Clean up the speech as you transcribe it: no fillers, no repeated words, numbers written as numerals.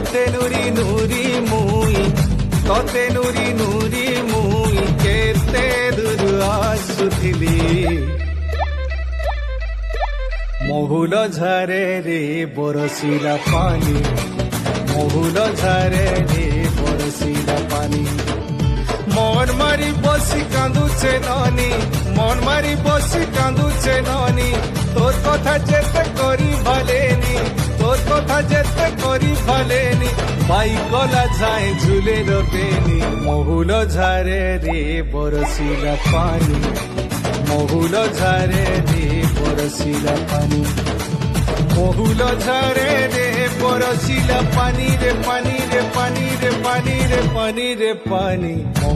তোতে নুরি নুরি মুই তোতে নুরি নুরি মুই কেতে দূর আসুথিলি মহুল ঝরে রে বরসিলা পানি মহুল ঝরে রে বরসিলা পানি মন মারি বসি কাঁদুছে ননি মন মারি বসি কাঁদুছে ননি তোর কথা যেতে করি ভালেনি তোর কথা যেতে করি ভালেনি বাই গলা যায় ঝুলে রবেনি মহুল ঝরে রে বরসিলা পানি মহুল ঝরে রে বরসিলা পানি মহুল ঝরে রে বরসিলা পানি রে পানি রে পানি রে পানি রে পানি রে পানি